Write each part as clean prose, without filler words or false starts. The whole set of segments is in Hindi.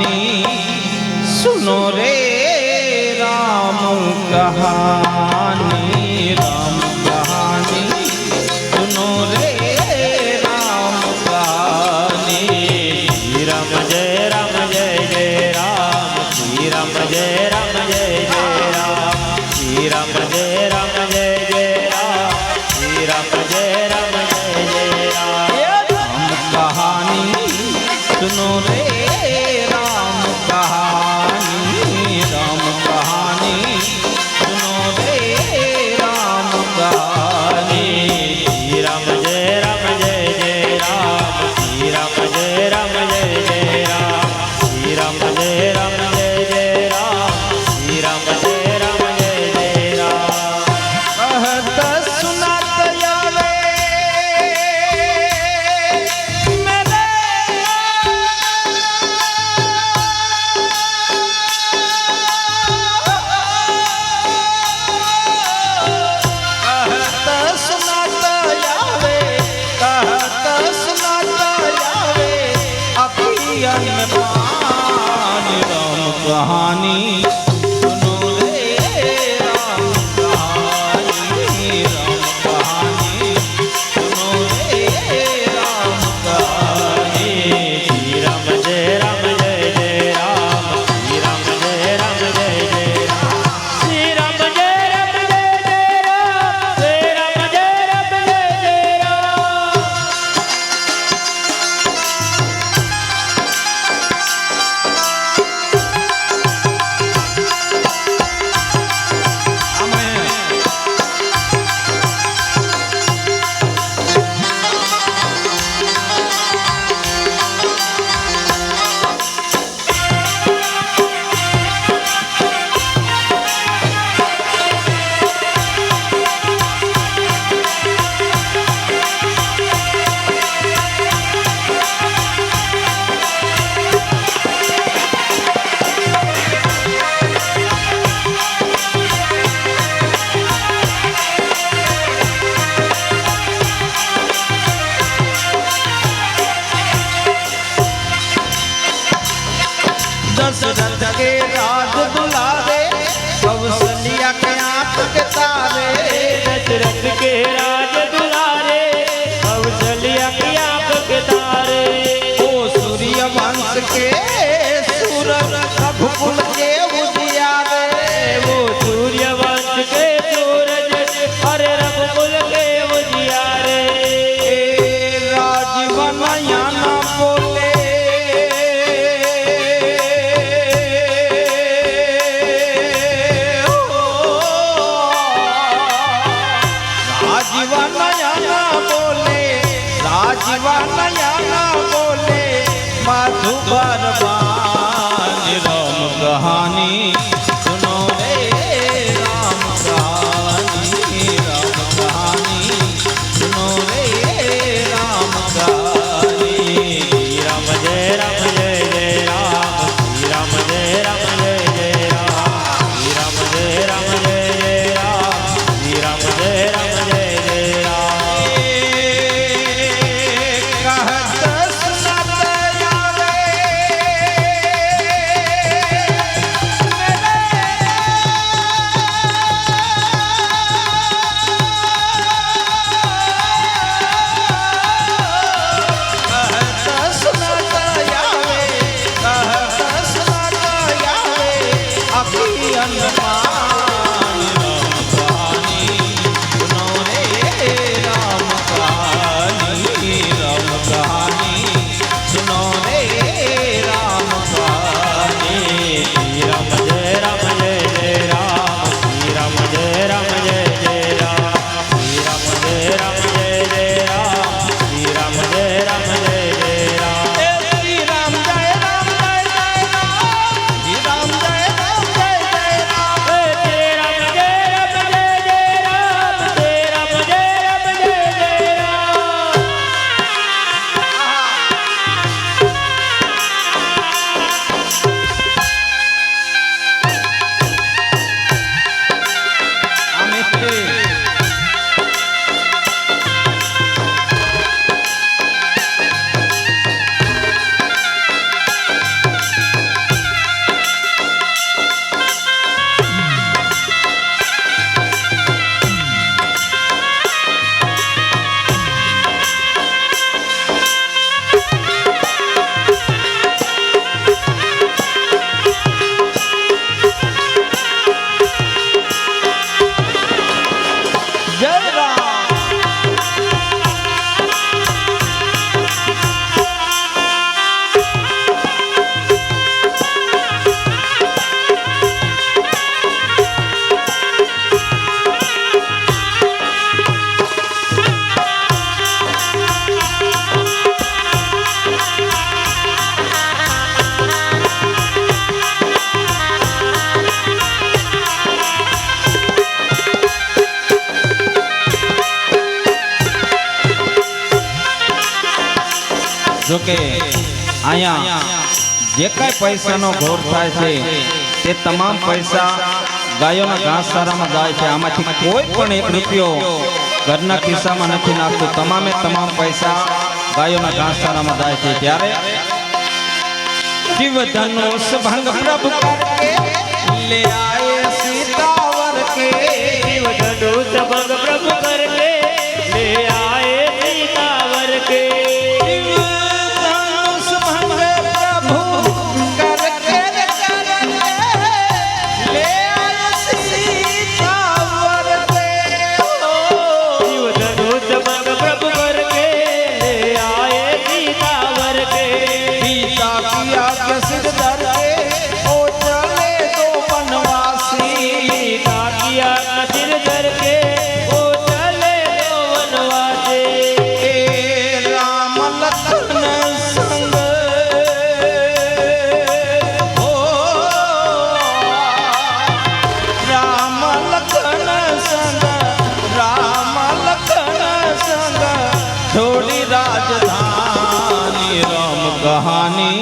कहानी सुनो रे राम कहानी, राम कहानी सुनो रे राम कहानी। श्री राम जय राम जय जय राम, श्री राम जय राम जय जय राम, श्री राम जय राम जय जय राम, श्री राम जय राम जय जय राम। राम कहानी सुनो रे राम कहानी, राम कहानी सुनो रे राम कहानी। श्री राम जय राम जय जय राम, श्री राम जय राम जय जय राम, श्री राम जय राम जय जय राम, श्री राम जय राम जय जय राम। कहत सुनत आवे मेरे कहत सुनत आवे, कहत सुनत आवे अखियन पानी। राम कहानी सुनो रे राम कहानी, राम कहानी सुनो रे राम कहानी। श्री राम जय राम जय जय राम, श्री राम जय राम जय जय राम, श्री राम जय राम जय जय राम, श्री राम जय राम जय जय राम। दशरथ के राज दुलारे, कौशल्या के आंख के तारे। दशरथ के राज दुलारे, कौशल्या की आंख के तारे। ओ सूर्य वंश के सूरज रघुकुल के उजियारे। वो सूर्य वंश के सूरज, अरे रघुकुल के उजियारे। राजीवन याना बोले, राजीवन याना बोले, राजीवन याना बोले मधुबर बानी। राम कहानी सुनो रे राम कहानी, राम कहानी सुनो रे राम कहानी। श्री राम जय राम जय जय राम, श्री राम जय राम जय जय राम, श्री राम जय राम जय जय राम, श्री राम जय राम जय जय राम। कहत सुनत आवे कहत सुनत आवे, कहत सुनत आवे अखियन पानी। राम कहानी सुनो रे राम कहानी, राम कहानी सुनो रे राम कहानी। श्री राम जय राम जय जय राम, श्री राम जय राम जय जय राम, श्री राम जय राम जय जय राम, श्री राम जय राम जय जय राम। श्री राम जय राम जय जय राम, श्री राम जय राम जय जय राम। જોકે અહીંયા જે કાંઈ પૈસાનો ઘોર થાય છે તે તમામ પૈસા ગાયોના ઘાસચારામાં જાય છે. આમાંથી કોઈ પણ એક રૂપિયો ઘરના ખિસ્સામાં નથી નાખતું. તમામે તમામ પૈસા ગાયોના ઘાસચારામાં જાય છે. ત્યારે शिव धनुष भंग प्रभु करके ले आए सीतावर के, शिव धनुष भंग प्रभु करके ले आए सीतावर के, शिव धनुष भंग प्रभु करके ले आए सीतावर के, शिव धनुष भंग प्रभु करके ले आए सीतावर के, सीता किया के सिर धर के ओ चले दो वनवासी, सीता किया का सिर धर के ओ चले दो वनवासी, राम लखन संग हो, राम लखन संग, राम लखन संग छोड़ी राजधानी, राम कहानी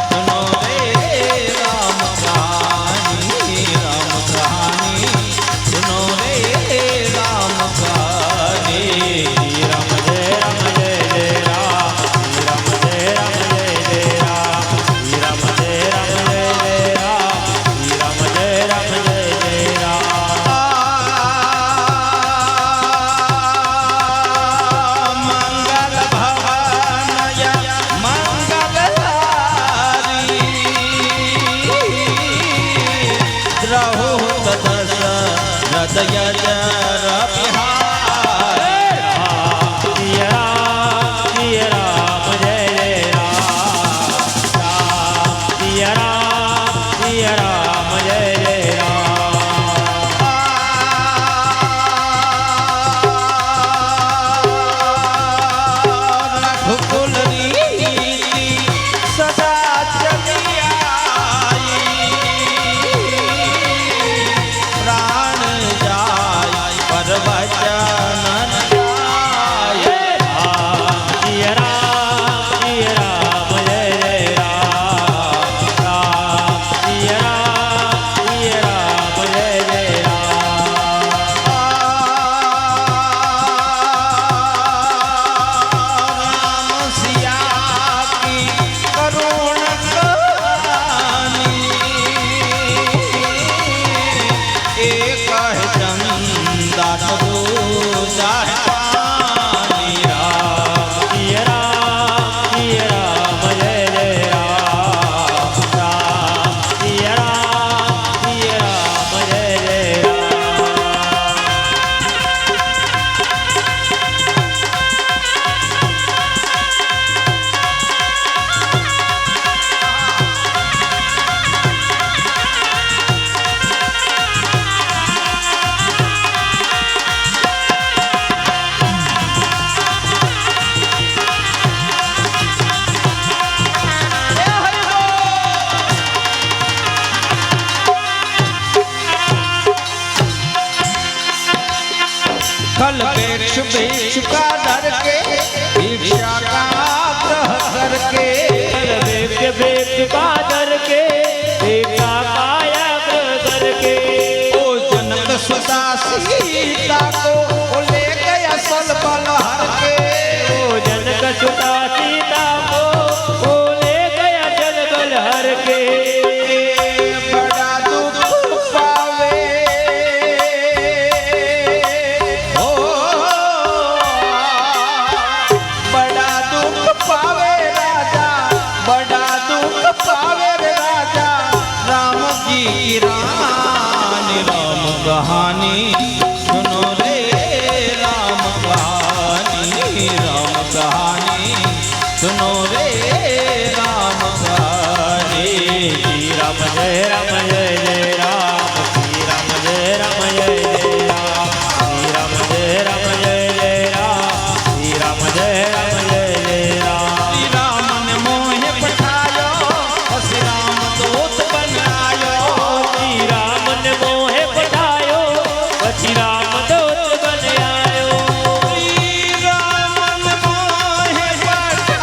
सुनो रे, राम कहानी, राम कहानी सुनो रे, राम कहानी। श्री राम जय राम जय जय राम, श्री राम जय राम जय जय राम, श्री राम जय राम जय जय राम, श्री राम जय राम जय जय राम, मंगल भवनय मंगलहारी, द्रहु तदस हृदय जर बिहारी, श्री राम जय जय राम, श्री राम जय जय राम, रघुकुल रीति सदा चली आई, प्राण जाय पर वचन न जाय, श्री राम जय जय राम, श्री राम जय जय राम, राम सिया की करुण कहानी, एक है चंदा दूजा है पानी, श्री राम जय जय राम, श्री राम जय जय राम, फल भिक्षु भिक्षुका डर के भिक्षा का आग्रह करके, बेच बादर के बेटा पाया करके, ओ जनक सुता सीता को ओ ले गया सल बलहर के, ओ जनक सुता सीता को ओ ले गया जंगल हर के, बड़ा दुख पावे ओ, बड़ा दुख पावे राजा, बड़ा दुख पावे रे राजा, राम जी की रानी, राम कहानी सुनो रे, राम कहानी, राम कहानी सुनो रे, राम कहानी। श्री राम जय जय राम, श्री राम जय जय राम, श्री राम जय जय राम, श्री राम जय जय राम, श्री राम ने मोहे पठायो, श्री राम दूत बनायो, श्री राम ने मोहे पठायो, श्री राम दूत बन आयो, श्री राम ने मोहे पठायो,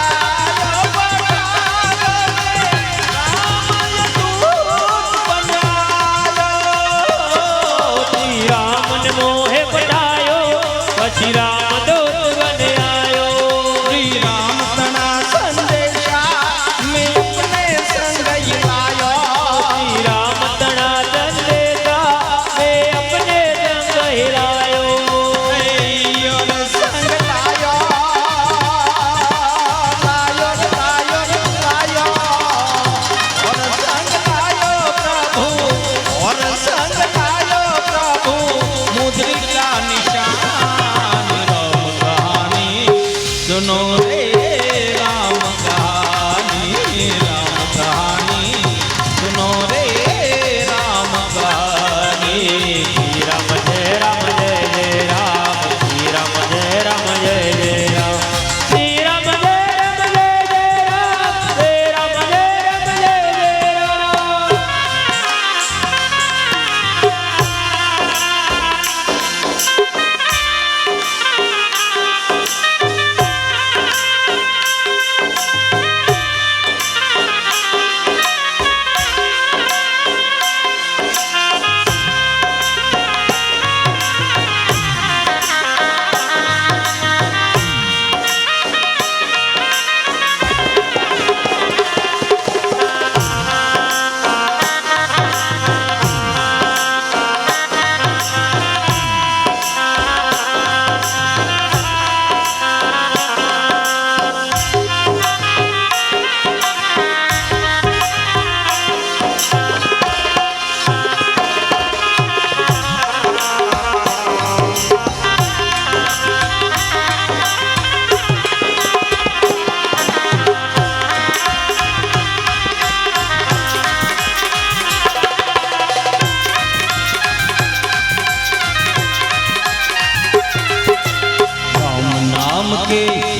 કી